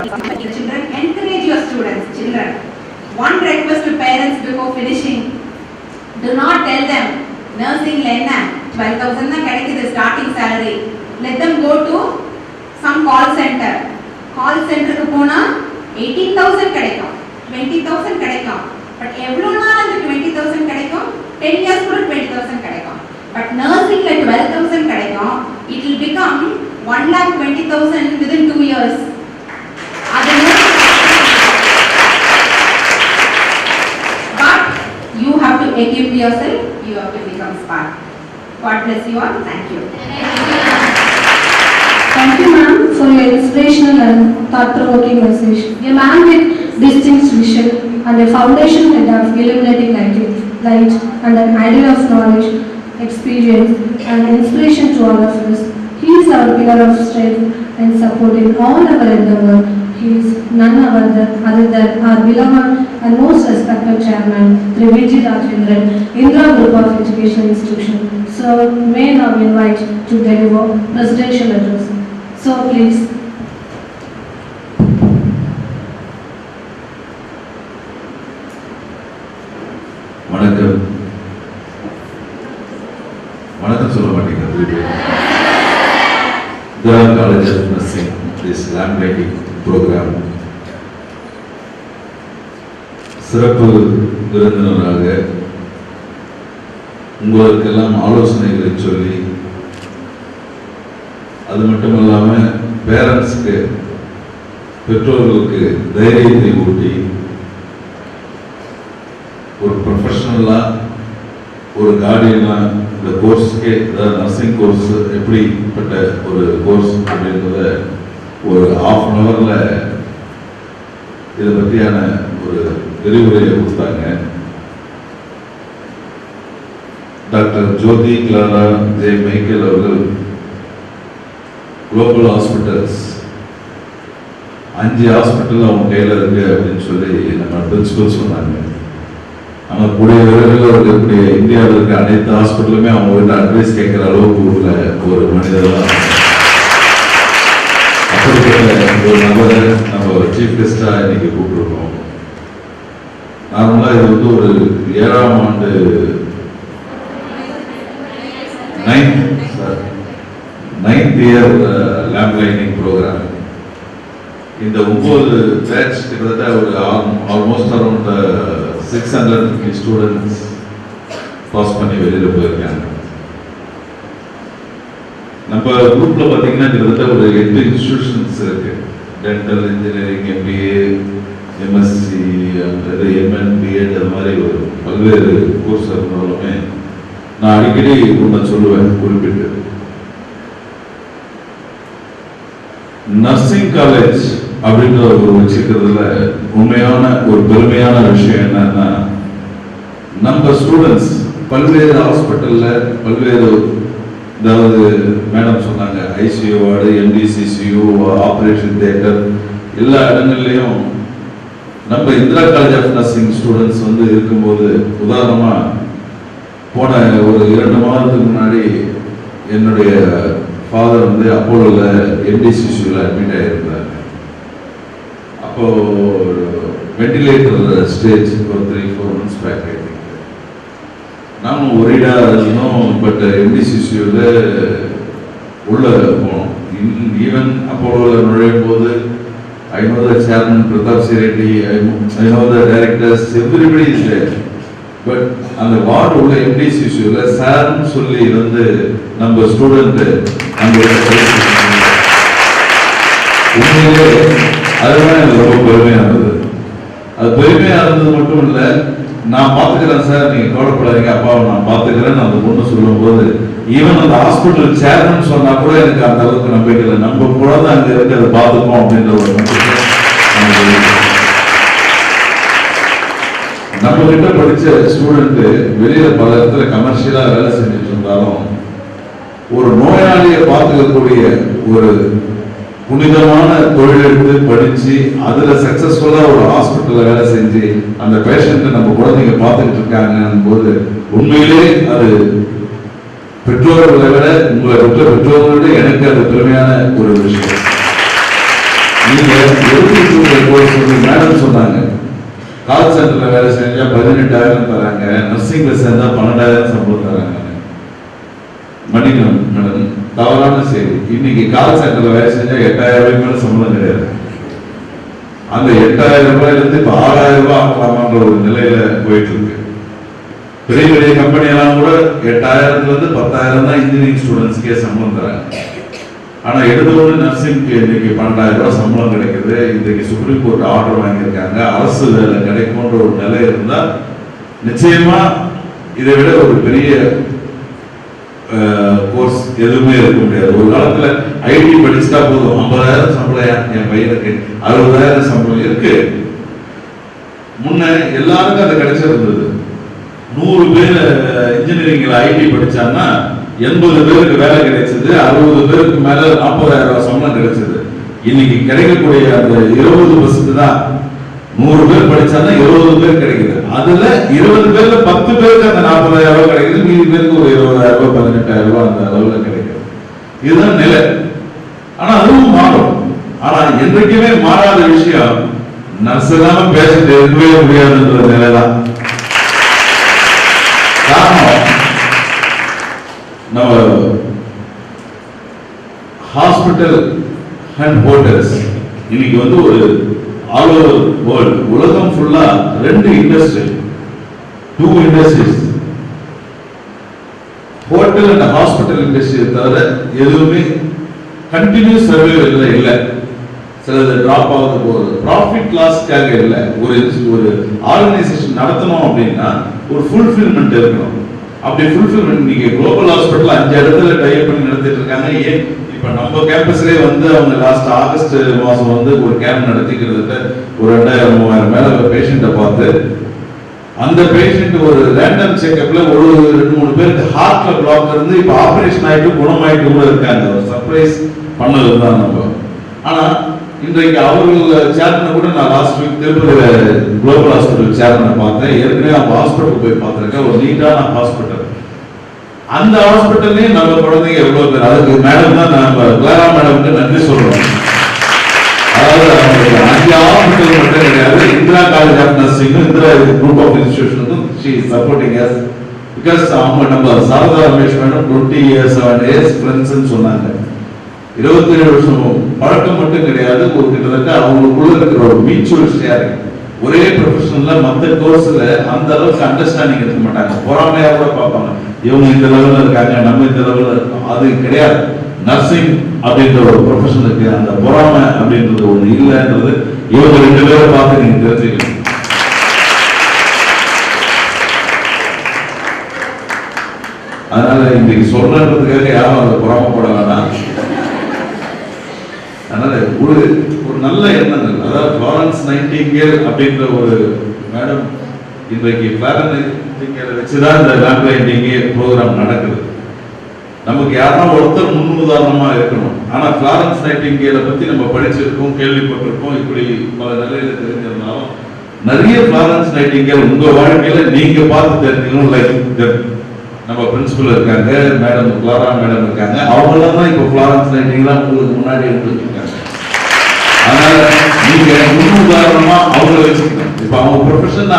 Children, encourage your students. Children, one request to parents before finishing: do not tell them nursing lenna 12,000 na kadikudhu starting salary. Let them go to some call center. Call center ku pona 18,000 kadaikum, 20,000 kadaikum. But evlo naal and 20,000 kadaikum, 10 years kuda 20,000 kadaikum. But nursing la 12,000 kadaikum, it will become 1,20,000 within 2 years. But you have to equip yourself, you have to become smart. God bless you all. Thank you. Thank you, ma'am, for your inspirational and thought-provoking message. A man with distinct vision and a foundation made of illuminating light and an idea of knowledge, experience and inspiration to all of us. He is our pillar of strength and support in all our endeavor. He is none other than our beloved and most respected chairman, Trivedi Rajendran, Indra Group of Education Institution. So, may now invite to deliver presidential address. So, please. வணக்கம் சொல்ல மாட்டீங்க. Indra College of Nursing, this lamp lighting program. சிறப்பு விருந்தினராக உங்களுக்கெல்லாம் ஆலோசனைகளை சொல்லி, அது மட்டும் இல்லாமல் பேரண்ட்ஸ்க்கு, பெற்றோர்களுக்கு தைரியத்தை ஊட்டி, ஒரு ப்ரொஃபஷனலாக ஒரு கார்டியனாக இந்த கோர்ஸ்க்கே, அதாவது நர்சிங் கோர்ஸ் எப்படிப்பட்ட ஒரு கோர்ஸ் அப்படின்றத ஒரு ½ அன் ஹவரில் இதை பற்றியான ஒரு விரிவுரையை கொடுத்தாங்க. டாக்டர் ஜோதி கிளாரா ஜே மைக்கேல் அவர்கள் குளோபல் ஹாஸ்பிட்டல்ஸ் 5 ஹாஸ்பிட்டல் அவங்க கையில் இருக்கு அப்படின்னு சொல்லி நம்ம பிரின்சிபல் சொன்னாங்க. ஆனால் கூடிய விரைவில் இருக்கக்கூடிய இந்தியாவில் இருக்க அனைத்து ஹாஸ்பிட்டலுமே அவங்க கிட்ட அட்வைஸ் கேட்குற அளவுக்கு உள்ள ஒரு மனிதர் தான். அப்படிப்பட்ட ஒரு நபரை நம்ம சீஃப் கெஸ்டாக இன்னைக்கு கூப்பிட்டுருக்கோம். நார்மலாக இது வந்து ஒரு 7ஆம் ஆண்டு 9th year lamp lighting program. இந்த 9 பேட்ச் கிட்டத்தட்ட ஒரு ஆல்மோஸ்ட் அரௌண்ட் 650 ஸ்டூடெண்ட்ஸ் பாஸ் பண்ணி வெளியில் போயிருக்காங்க. நம்ம குரூப்ல பார்த்தீங்கன்னா கிட்டத்தட்ட ஒரு 8 இன்ஸ்டிடியூஷன்ஸ் இருக்கு. Dental engineering, MBA, MSc, MN, B.Ed அது மாதிரி ஒரு பல்வேறு கோர்ஸ் இருந்தாலுமே நான் அடிக்கடி ஒன்று சொல்லுவேன் குறிப்பிட்டு, நர்சிங் காலேஜ் அப்படின்ற ஒரு வச்சுக்கிறதுல உண்மையான ஒரு பெருமையான விஷயம் என்னன்னா, நம்ம ஸ்டூடெண்ட்ஸ் பல்வேறு ஹாஸ்பிட்டல்ல பல்வேறு, அதாவது மேடம் சொன்னாங்க ICU ward, MDCCU, operation theatre, எல்லா இடங்கள்லையும் நம்ம Indira college of nursing students வந்து இருக்கும்போது, உதாரணமா போன ஒரு 2 மாதத்துக்கு முன்னாடி என்னுடைய ஃபாதர் வந்து அப்போலோல MDCCUல அட்மிட் ஆகியிருந்தார். அப்போ வெண்டிலேட்டர் ஸ்டேஜ் ஒரு 3-4 months பேக் ஆகிருக்கு. நானும் ஒரேடா இருந்தோம். பட் MDCCUல உள்ள போனோம். ஈவன் அப்போலோல நுழையும் போது I know the chairman Pratap Reddy, I know the directors, everybody is there. But அந்த வார்டு உள்ள MDCCUல சார்னு சொல்லி வந்து நம்ம ஸ்டூடெண்ட் உண்மையிலே அதுதான் எனக்கு ரொம்ப பெருமையா இருந்தது. அது பெருமையா இருந்தது மட்டும் இல்லை, நான் பார்த்துக்கிறேன் சார், நீங்க கவலைப்படாதீங்க, அப்பாவை நான் பார்த்துக்கிறேன்னு அந்த பொண்ணு சொல்லும் போது, ஈவன் அந்த ஹாஸ்பிட்டல் சேர்மன் சொன்னா கூட எனக்கு அந்த அளவுக்கு நம்பிக்கை இல்லை. நம்ம கூட தான் அங்க இருக்கு, அதை பார்த்துப்போம் அப்படின்ற ஒரு நம்பிக்கை. நம்ம கிட்ட படிச்ச ஸ்டூடெண்ட் வெளியில பல இடத்துல கமர்ஷியலா வேலை செஞ்சுட்டு இருந்தாலும், ஒரு நோயாளியை பார்த்துக்கக்கூடிய ஒரு புனிதமான தொழில் எடுத்து படிச்சு அதுல சக்சஸ்ஃபுல்லா ஒரு ஹாஸ்பிட்டல்ல வேலை செஞ்சு அந்த பேஷண்ட்டை நம்ம குழந்தைங்க பார்த்துக்கிட்டு இருக்காங்க போது, உண்மையிலே அது பெற்றோர்களை விட, உங்களை பெற்றோர்களை விட எனக்கு அது பெருமையான ஒரு விஷயம். நீங்க எடுத்துக்கிற கோர்ஸ் மேடம் சொன்னாங்க, கால் சென்டர்ல வேலை செஞ்சா 18,000 தராங்க, நர்சிங்ல சேர்ந்தா 12,000 சம்பளம் தராங்க. மணிகண்டன் மேடம் தவறான செய்தி. இன்னைக்கு கால் சென்டர்ல வேலை செஞ்சா 8,000 ரூபாய்க்கு மேல சம்பளம் கிடையாது. அந்த 8,000 ரூபாயில இருந்து இப்ப 6,000 ரூபாய் ஆக்கலாமான்ற ஒரு நிலையில போயிட்டு இருக்கு. பெரிய பெரிய கம்பெனி எல்லாம் கூட 8,000ல இருந்து 10,000 தான் இன்ஜினியரிங் ஸ்டூடெண்ட்ஸ்க்கே சம்பளம் தராங்க. ஆனா எடுத்தோடு நர்சிங்க்கு இன்னைக்கு 12,000 ரூபாய் சம்பளம் கிடைக்குது. இன்னைக்கு சுப்ரீம் கோர்ட் ஆர்டர் வாங்கியிருக்காங்க, அரசு வேலை கிடைக்கும்ன்ற ஒரு நிலை இருந்தா நிச்சயமா இதை விட ஒரு பெரிய கோர்ஸ் எதுவுமே இருக்க முடியாது. ஒரு காலத்துல ஐடி படிச்சுட்டா போதும், 50,000 சம்பளம் என் பையனுக்கு, 60,000 சம்பளம் இருக்கு. முன்ன எல்லாருக்கும் அது கிடைச்சிருந்தது. 100 பேர் இன்ஜினியரிங்ல ஐடி படிச்சாங்கன்னா 80 பேருக்கு வேலை கிடைச்சது, 60 பேருக்கு மேல 40,000 ரூபாய் சம்பளம் கிடைச்சது. இன்னைக்கு கிடைக்கக்கூடிய அந்த 20% தான். 100 பேர் படிச்சாங்கன்னா 20 பேர் கிடைக்குது. அதுல 20 பேர்ல 10 பேருக்கு அந்த 40,000 ரூபாய் கிடைக்குது, மீதி பேருக்கு ஒரு 20,000 ரூபாய் 18,000 ரூபாய் அந்த அளவுல கிடைக்குது. இதுதான் நிலை. ஆனா அதுவும் மாறும். ஆனா என்றைக்குமே மாறாத விஷயம் நர்ஸ் இல்லாம பேசிட்டு இருக்கவே முடியாதுன்ற நிலைதான். காரணம், நம்ம ஹாஸ்பிட்டல் அண்ட் ஹோட்டல்ஸ் இன்னைக்கு வந்து ஒரு ஆல் ஓவர் வேர்ல்ட், உலகம் ஃபுல்லா 2 industry, 2 industries, hotel and hospital industry தவிர எதுவுமே கண்டினியூஸ் சர்வைவல் இல்லை. சிலது டிராப் ஆகுது போகுது. ப்ராஃபிட் லாஸ்க்காக இல்லை. ஒரு ஆர்கனைசேஷன் நடத்தணும் அப்படின்னா ஒரு ஃபுல்ஃபில்மெண்ட் இருக்கணும். அப்படி ஃபுல்ஃபில்மெண்ட் நீங்க குளோபல் ஹாஸ்பிட்டல் 5 இடத்துல டைப் பண்ணி நடத்திட்டு இருக்காங்க. ஏன் இப்ப நம்ம கேம்பஸ்லயே வந்து அவங்க லாஸ்ட் ஆகஸ்ட் மாசம் வந்து ஒரு கேம்ப் நடத்திக்கிறதுக்கு ஒரு 2,000-3,000 மேல பேஷண்ட்டை பார்த்து அந்த பேஷண்ட் ஒரு ரேண்டம் செக்அப்ல ஒரு 2-3 பேருக்கு ஹார்ட்ல பிளாக் இருந்து இப்ப ஆபரேஷன் ஆயிட்டு குணமாயிட்டு கூட இருக்காங்க. ஒரு சர்ப்ரைஸ் பண்ணதுதான் நம்ம. ஆனா இன்றைக்கு அவர்கள் சேர்மனை கூட நான் லாஸ்ட் வீக் திருப்பதியில குளோபல் ஹாஸ்பிட்டல் சேர்மனை பார்த்தேன். ஏற்கனவே அவங்க ஹாஸ்பிட்டல் போய் பார்த்திருக்கேன். ஒரு நீட்டான ஹாஸ்பிட்டல். அந்த ஹாஸ்பிட்டல்லே நம்ம குழந்தைங்க எவ்வளவு பேர், அதுக்கு மேடம் தான் நம்ம கிளாரா மேடம்க்கு நன்றி சொல்றோம். அதாவது அவங்களுக்கு 5 ஹாஸ்பிட்டல் மட்டும் கிடையாது, Indira college of nursing, Indira group of institution she is supporting us. Because அவங்க நம்ம சாரதா ரமேஷ் மேடம் 20 years ஃப்ரெண்ட்ஸ்ன்னு சொன்னாங்க. 27 வருஷம் பழக்கம் மட்டும் கிடையாது, ஒரு கிட்டத்தட்ட அவங்களுக்குள்ள இருக்கிற ஒரு மியூச்சுவல் ஷேரிங். ஒரே ப்ரொஃபஷனல்ல மற்ற கோர்ஸ்ல அந்த அளவுக்கு அண்டர்ஸ்டாண்டிங் இருக்க மாட்டாங்க. பொறாமையா கூட பார்ப்பாங்க, இவங்க இந்த லெவல்ல இருக்காங்க, நம்ம இந்த லெவல்ல இருக்கோம். அது கிடையாது. நர்சிங் அப்படின்ற ஒரு ப்ரொஃபஷனுக்கு அந்த பொறாமை அப்படின்றது ஒண்ணு இல்லைன்றது இவங்க 2 பேரை பார்த்து நீங்க தெரிஞ்சுக்கணும். அதனால இன்னைக்கு சொல்றதுக்காக யாரும் அதை பொறாமப்பட வேண்டாம். அதனால ஒரு நல்ல எண்ணங்கள், அதாவது ஃப்ளாரன்ஸ் நைட்டிங்கேல் அப்படின்ற ஒரு மேடம் இன்றைக்கு ஃப்ளாரன்ஸ் நைட்டிங்கேலை வச்சுதான் இந்த லேம்ப்லைட்டிங் ப்ரோக்ராம் நடக்குது. நமக்கு யாரா ஒருத்தர் முன் உதாரணமா இருக்கணும். ஆனா ஃப்ளாரன்ஸ் நைட்டிங்கேலை பத்தி நம்ம படிச்சிருக்கோம், கேள்விப்பட்டிருக்கோம், இப்படி பல நிலையில தெரிஞ்சிருந்தாலும் நிறைய ஃப்ளாரன்ஸ் நைட்டிங்கேல் உங்க வாழ்க்கையில நீங்க பார்த்து தெரிஞ்சுக்கணும். லைக் நம்ம பிரின்சிபல் இருக்காங்க, மேடம் கிளாரா மேடம் இருக்காங்க, அவங்களாம் தான் இப்போ ஃப்ளாரன்ஸ் நைட்டிங்கேல் உங்களுக்கு முன்னாடி இருக்காங்க. அதனால நீங்க முன் உதாரணமா அவங்களை வச்சுக்கணும். இப்ப அவங்க ப்ரொஃபஷன்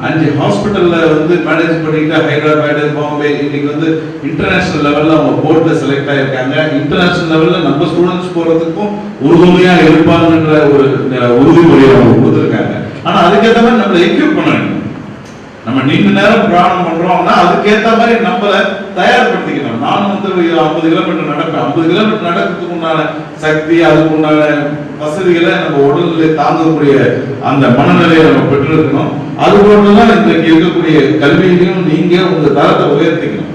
5 ஹாஸ்பிட்டல்ல வந்து மேனேஜ் பண்ணிட்டு ஹைதராபாத், பாம்பே, இன்னைக்கு வந்து இன்டர்நேஷனல் லெவல்ல அவங்க போர்ட்ல செலக்ட் ஆயிருக்காங்க. இன்டர்நேஷனல் லெவல்ல நம்ம ஸ்டூடெண்ட்ஸ் போறதுக்கும் உறுதுணையா இருப்பாங்கன்ற ஒரு உறுதிமொழியை அவங்க கொடுத்துருக்காங்க. ஆனா அதுக்கேற்ற மாதிரி நம்மளை எக்யூப் பண்ணணும். நம்ம நீண்ட நேரம் பிரயாணம் பண்றோம்னா அதுக்கேற்ற மாதிரி நம்மளை தயார்படுத்திக்கணும். நானும் வந்து 50 கிலோமீட்டர் நடப்பேன். 50 கிலோமீட்டர் நடக்கிறதுக்கு உண்டான சக்தி, அதுக்கு உண்டான வசதிகளை நம்ம உடல்நிலை தாங்கக்கூடிய அந்த மனநிலையை நம்ம பெற்றிருக்கணும். அது போலதான் இன்றைக்கு இருக்கக்கூடிய கல்வியிலையும் நீங்க உங்க தரத்தை உயர்த்திக்கணும்.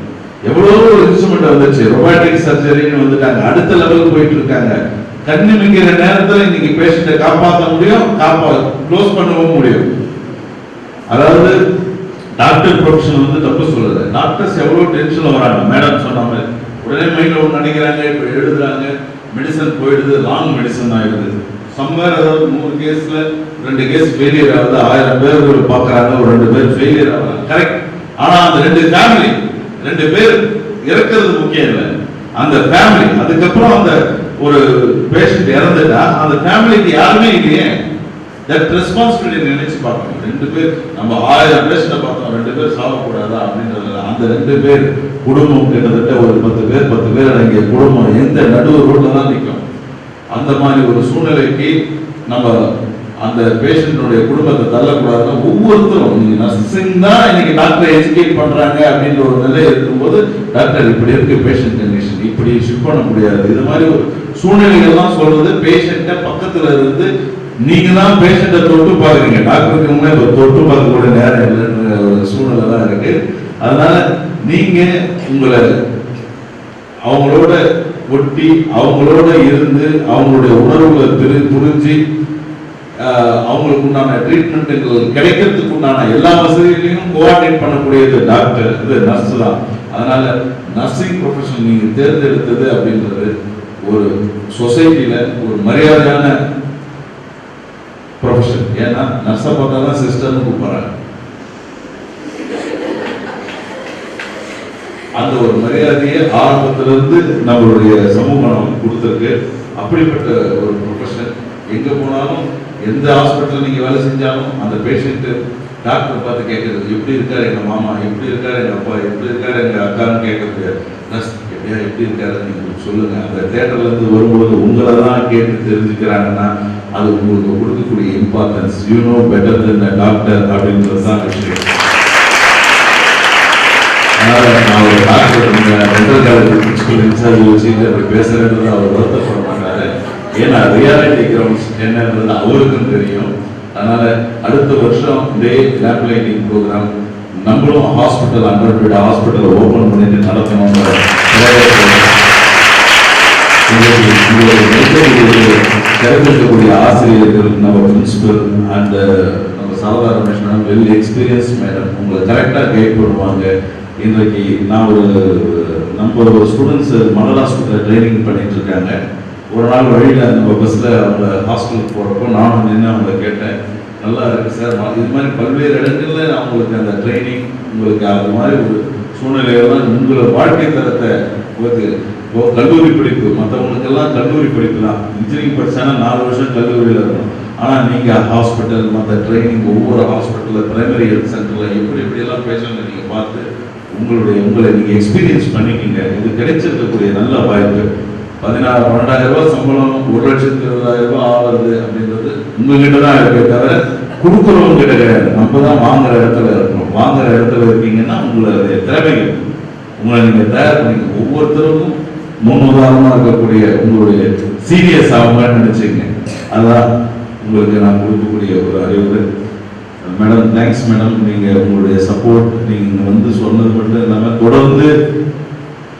எவ்வளவு ஒரு இன்ஸ்ட்ருமெண்ட் வந்துச்சு, ரொபாட்டிக் சர்ஜரின்னு வந்துட்டாங்க, அடுத்த லெவலுக்கு போயிட்டு இருக்காங்க. கண்ணு மிங்கிற நேரத்துல இன்னைக்கு பேஷண்ட்டை காப்பாற்ற முடியும், க்ளோஸ் பண்ணவும் முடியும். அதாவது டாக்டர் ப்ரொஃபஷன் வந்து தப்பு சொல்லுது. டாக்டர்ஸ் எவ்வளவு டென்ஷன்ல வராங்க. மேடம் சொன்ன மாதிரி உடனே மைண்ட்ல ஒன்று நினைக்கிறாங்க, இப்ப எழுதுறாங்க, மெடிசன் போயிடுது, ராங் மெடிசன் ஆயிடுது. சம்வேர் அதாவது 100 கேஸ்ல 2 கேஸ் ஃபெயிலியர் ஆகுது, 1000 பேர் பாக்குறாங்க, ஒரு 2 பேர் ஃபெயிலியர் ஆகுறாங்க. கரெக்ட். ஆனா அந்த 2 ஃபேமிலி 2 பேர் இறக்கிறது முக்கியம் இல்லை, அந்த ஃபேமிலி. அதுக்கப்புறம் அந்த ஒரு பேஷண்ட் இறந்துட்டா அந்த ஃபேமிலிக்கு யாருமே இல்லையே. தட் ரெஸ்பான்சிபிலிட்டி நினைச்சு பார்க்கணும். 2 பேர் நம்ம 1000 பேஷண்ட்டை பார்த்தோம், 2 பேர் சாகக்கூடாதா அப்படின்றது. அந்த 2 பேர் குடும்பம் கிட்டத்தட்ட ஒரு 10 பேர் அடங்கிய குடும்பம் எந்த நடுவு ரோட்ல தான் நிற்கும். அந்த மாதிரி ஒரு சூழ்நிலைக்கு நம்ம அந்த பேஷண்ட்டுடைய குடும்பத்தை தள்ளக்கூடாதுன்னா ஒவ்வொருத்தரும் நீங்க நர்சிங் தான் இன்னைக்கு டாக்டர் எஜுகேட் பண்றாங்க அப்படின்ற ஒரு நிலை இருக்கும்போது டாக்டர் இப்படி இருக்கு பேஷண்ட் கண்டிஷன் இப்படி ஷிஃப்ட் பண்ண முடியாது. இது மாதிரி ஒரு சூழ்நிலைகள்லாம் சொல்றது பேஷண்ட்டை பக்கத்துல இருந்து நீங்க தான் பேஷண்ட்டை தொட்டு பாக்குறீங்க. டாக்டருக்கு முன்னாடி தொட்டு பார்க்கக்கூடிய நேரம் இல்லைன்ற ஒரு சூழ்நிலை தான் இருக்கு. அதனால நீங்க உங்களை அவங்களோட ஒட்டி அவங்களோட இருந்து அவங்களுடைய உணர்வுகளை புரிஞ்சு அவங்களுக்கு உண்டான ட்ரீட்மெண்ட்டுகள் கிடைக்கிறதுக்கு உண்டான எல்லா வசதிகளையும் கோஆர்டினேட் பண்ணக்கூடியது டாக்டர், இது நர்ஸ் தான். அதனால நர்சிங் ப்ரொஃபஷன் நீங்க தேர்ந்தெடுத்தது அப்படின்றது ஒரு சொசைட்டில ஒரு மரியாதையான ப்ரொஃபஷன். ஏன்னா நர்ஸை பார்த்தா தான் சிஸ்டர்னு கூப்பிடுறாங்க. அந்த ஒரு மரியாதையை ஆரம்பத்திலிருந்து நம்மளுடைய சமூகம் நமக்கு கொடுத்துருக்கு. அப்படிப்பட்ட ஒரு ப்ரொஃபஷன் எங்க போனாலும் எந்த ஹாஸ்பிட்டல் நீங்க வேலை செஞ்சாலும் அந்த பேஷண்ட் டாக்டர் பார்த்து கேட்கறது எப்படி இருக்காரு எங்க மாமா, எப்படி இருக்காரு எங்க அப்பா, எப்படி இருக்காரு எங்க அக்கான்னு கேட்கறது. நர்ஸ் எப்படியா எப்படி இருக்காரு நீங்க சொல்லுங்க. அந்த தியேட்டர்ல இருந்து வரும்பொழுது உங்களை தான் கேட்டு தெரிஞ்சுக்கிறாங்கன்னா அது உங்களுக்கு கொடுக்கக்கூடிய importance. You know better then doctor அப்படின்றது தான் விஷயம். அதனால நான் ஒரு doctor dental college principal in charge வச்சுட்டு அப்படி பேசுறது அவர் வருத்தப்பட மாட்டாரு. ஏன்னா ரியாலிட்டி கிரவுண்ட்ஸ் என்னன்றது அவருக்கும் தெரியும். அதனால அடுத்த வருஷம் இதே லேப் லைட்டிங் ப்ரோக்ராம் நம்மளும் ஹாஸ்பிட்டல் 100 ஹாஸ்பிட்டல் ஓபன் பண்ணிட்டு நடத்தணும். தெரிஞ்சிருக்கக்கூடிய ஆசிரியர்கள், நம்ம பிரின்சிபல் அண்ட் நம்ம Sharada Ramesh madam well experience madam உங்களை கரெக்டாக கைட் பண்ணுவாங்க. இன்றைக்கு நான் நம்ம ஒரு ஸ்டூடெண்ட்ஸ் மலர் ஹாஸ்பிட்டல் ட்ரைனிங் பண்ணிட்டு இருக்காங்க. ஒரு நாள் வழியில் நம்ம பஸ்ஸில் அவங்க ஹாஸ்டலுக்கு போகிறப்போ நானும் நின்று அவங்கள கேட்டேன், நல்லா இருக்குது சார், இது மாதிரி பல்வேறு இடங்களில் அவங்களுக்கு அந்த ட்ரைனிங் உங்களுக்கு அது மாதிரி ஒரு சூழ்நிலையெல்லாம் உங்களோட வாழ்க்கை தரத்தை இப்போ கல்லூரி படிப்பு மற்றவங்களுக்கெல்லாம் கல்லூரி படிப்பு தான். இன்ஜினியரிங் படித்தானா 4 வருஷம் கல்லூரியில் இருக்கணும். ஆனால் நீங்கள் ஹாஸ்பிட்டல் மற்ற ட்ரைனிங் ஒவ்வொரு ஹாஸ்பிட்டலில் பிரைமரி ஹெல்த் சென்டரில் எப்படியெல்லாம் பேஷண்ட்டை நீங்கள் பார்த்து உங்களை நீங்கள் எக்ஸ்பீரியன்ஸ் பண்ணிக்கிங்க. இது கிடைச்சிருக்கக்கூடிய நல்ல வாய்ப்பு. 12,000 ரூபாய் சம்பளம் 1,20,000 ரூபாய் ஆகுது அப்படின்றது உங்ககிட்ட தான் இருக்கே தவிர கொடுக்குறவங்க கிட்ட கிடையாது. நம்ம தான் வாங்குற இடத்துல இருக்கணும். வாங்குற இடத்துல இருக்கீங்கன்னா உங்களுடைய திறமைகள் உங்களை நீங்கள் தயார் பண்ணிக்க. ஒவ்வொருத்தருக்கும் முன்னுதாரணமாக இருக்கக்கூடிய உங்களுடைய சீரியஸ் ஆகுங்கன்னு நினைச்சுங்க. அதான் உங்களுக்கு நான் கொடுக்கக்கூடிய ஒரு அறிவுரை. Madam thanks madam. நீங்கள் உங்களுடைய சப்போர்ட் நீங்கள் வந்து சொன்னது மட்டும் இல்லாமல் தொடர்ந்து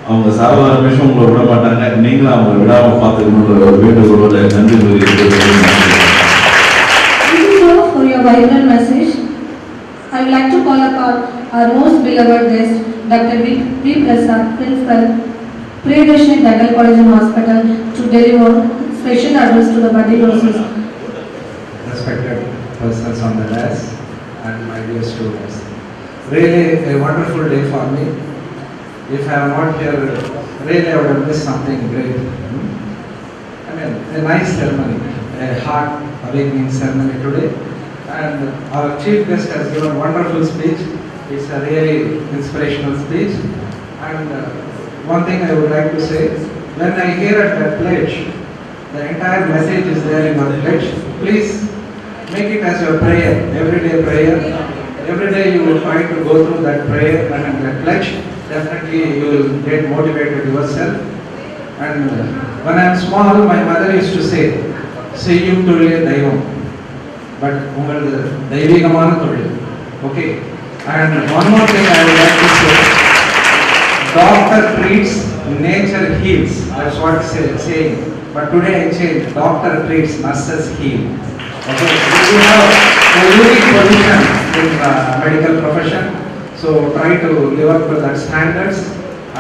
அவங்க சாரதா ரமேஷும் உங்களை விட மாட்டாங்க, நீங்களும் அவங்க விடாமல் பார்த்துக்கணுன்ற ஒரு வேண்டுகோளோட நன்றி for your vibrant message. I would like to call upon our most beloved guest, Dr. V. Prasad, Principal, Priyadashini Dental College and Hospital, to deliver special address to the budding nurses. Respected persons on the desk and my dear students, really a wonderful day for me. If I am not here, really I would have missed something great. I mean, a nice ceremony, a heart awakening ceremony today. And our chief guest has given a wonderful speech. It's a really inspirational speech. And one thing I would like to say, when I hear at that pledge, the entire message is there in our pledge. Please make it as your prayer, everyday prayer. Every day you will try to go through that prayer and that pledge. Definitely you will get motivated yourself. And when I am small, my mother used to say, "Seyyum thozhile daivam," but ungal daivigamana thozhil. Okay. And one more thing I would like to say, doctor treats, nature heals. That's what saying. But today I change, doctor treats, nurses heal. Okay. We have a unique position in medical profession. So try to live up to that standards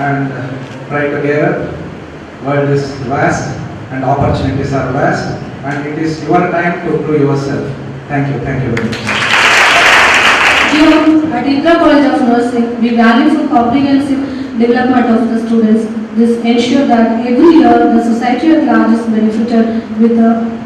and try to get up. World is vast and opportunities are vast, and it is your time to prove yourself. Thank you very much. Here at Indra College of Nursing, we value for comprehensive development of the students. This ensures that every year the society at large is benefited with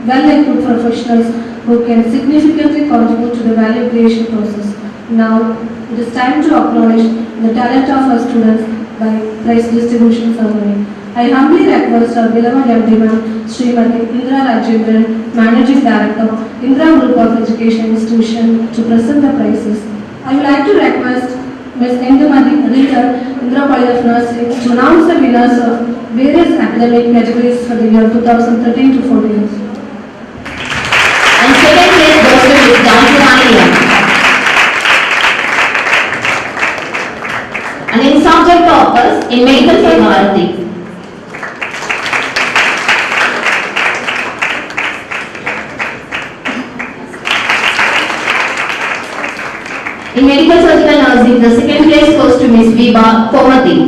well-equipped professionals who can significantly contribute to the value creation process. Now, it is time to acknowledge the talent of our students by prize distribution ceremony. I humbly request our beloved MD Ma'am, Srimati Indra Rajendran, Managing Director, Indra Group of Education Institution, to present the prizes. I would like to request Ms. Indumati, Reader, Indra College of Nursing, to announce the winners of various academic categories for the year 2013 to 14. And second place goes to Ms. Jansi. And in subject toppers in medical technology. In medical surgical nursing, the second place goes to Ms. Viva Komati.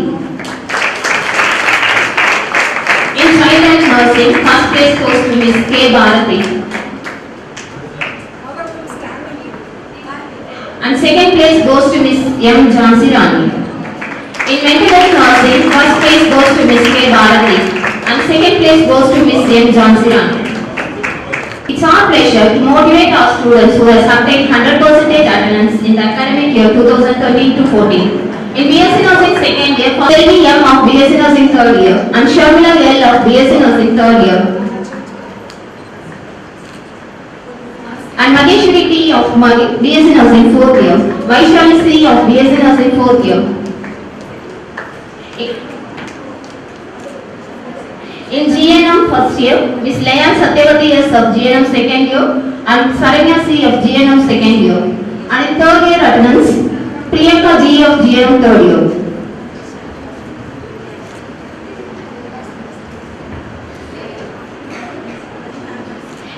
In child and nursing, first place goes to Ms. K. Bharati. And second place goes to Ms. M. Jansi Rani. In mental health nursing, first place goes to Ms. K. Bharati. And second place goes to Ms. M. Jansi Rani. It's our pleasure to motivate our students who have obtained 100% attendance in the academic year 2013 to 14. In BSc Nursing second year, Selvi M of BSc Nursing third year and Sharmila L of BSc Nursing third year. And Mageshwari T of BSc Nursing fourth year, Vaishali C of BSc Nursing fourth year. In GNM first year, Ms. Leah Satyavati S of GNM second year and Saranya C of GNM second year. And in third year attendance, Priyanka G of GNM third year.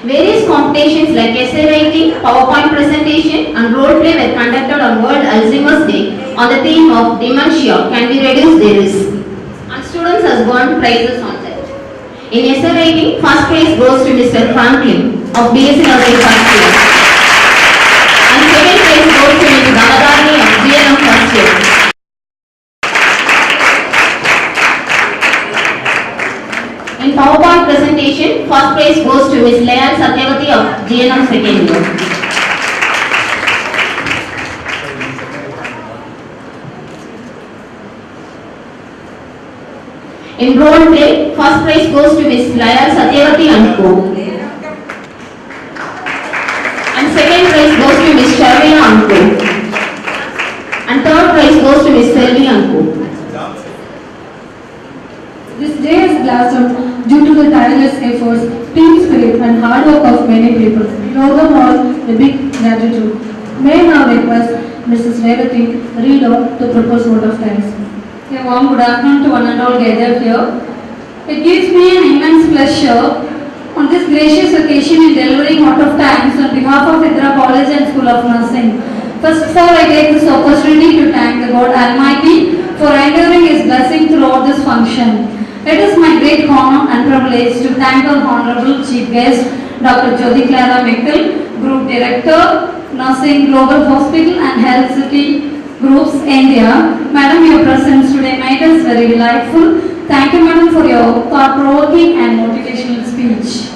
Various competitions like essay writing, PowerPoint presentation and role play were conducted on World Alzheimer's Day on the theme of dementia can be reduced their risk. And students have won prizes on that. In essay writing, first place goes to Mr. Franklin of BSc Nursing first year. And second place goes to Ms. Gamadani of GNM first year. In PowerPoint presentation, first place goes to Ms. Leah Satyavati of GNM second year. In role play, first prize goes to Ms. Leah Satyavati and Co. And second prize goes to Ms. Sharmila and Co. And third prize goes to Ms. Selvi and Co. This day has blossomed due to the tireless efforts, team spirit and hard work of many people. We owe them all a big gratitude. May I now request Mrs. Revati, Reader, to propose vote of thanks. A warm good afternoon to one and all gathered here. It gives me an immense pleasure on this gracious occasion in delivering vote of thanks on behalf of Indra College and School of Nursing. First of all, I take this opportunity to thank the God Almighty for enduring His blessing throughout this function. It is my great honor and privilege to thank our Honorable Chief Guest, Dr. Jyoti Clara Mikkel, Group Director, Nursing Global Hospital and Health City Groups India. Madam, your presence today made us very delightful. Thank you, Madam, for your thought-provoking and motivational speech.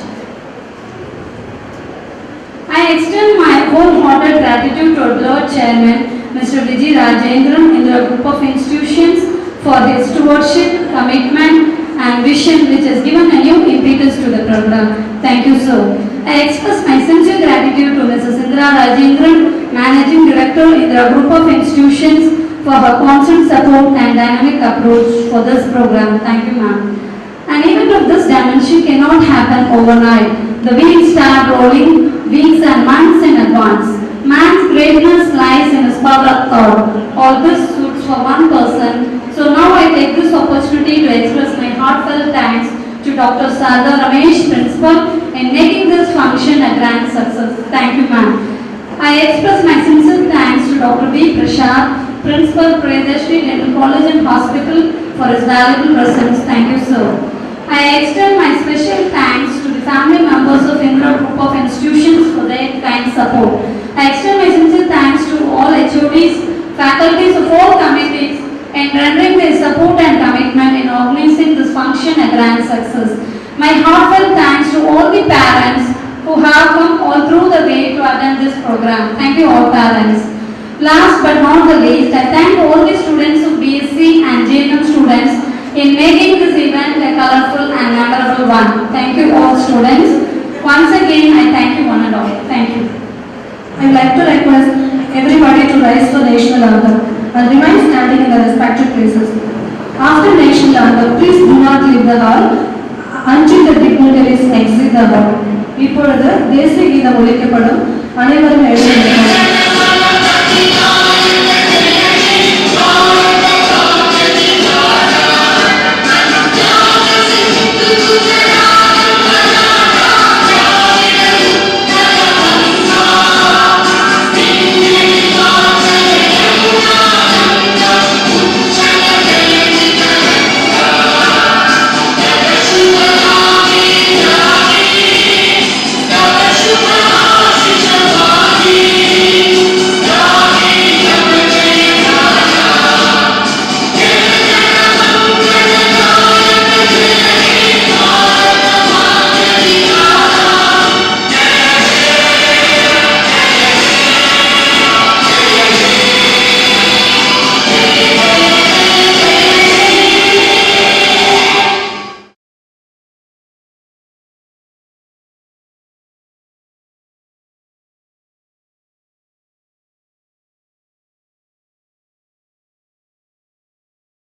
I extend my wholehearted gratitude to our beloved Chairman, Mr. Vijay Rajendran, in the Group of Institutions for his stewardship, commitment and vision which has given a new impetus to the program. Thank you, sir. I express my sincere gratitude to Mrs. Indra Rajendran, Managing Director in the Group of Institutions, for her constant support and dynamic approach for this program. Thank you, ma'am. An event of this dimension cannot happen overnight. The wheels start rolling weeks and months in advance. Man's greatness lies in his power of thought. All this suits for one person. So now I take this opportunity to express my heartfelt thanks to Dr. Sarda Ramesh, Principal, in making this function a grand success. Thank you, ma'am. I express my sincere thanks to Dr. V. Prashad, Principal, Priyadashri Dental College and Hospital, for his valuable presence. Thank you, sir. I extend my special thanks to the family members of Indra Group of Institutions for their kind support. I extend my sincere thanks to all HODs, faculties of all committees, and rendering their support and commitment in organizing this function a grand success. My heartfelt thanks to all the parents who have come all through the way to attend this program. Thank you all parents. Last but not the least, I thank all the students of BSc and JNM students in making this event a colorful and memorable one. Thank you all students. Once again, I thank you one and all. Thank you. I would like to request everybody to rise for national anthem and remain standing in their respective places. After national anthem, please do not leave the hall until the dignitaries exit the hall. இப்பொழுது தேசிய கீதம் ஒலிக்கப்படும். அனைவரும் எழுந்து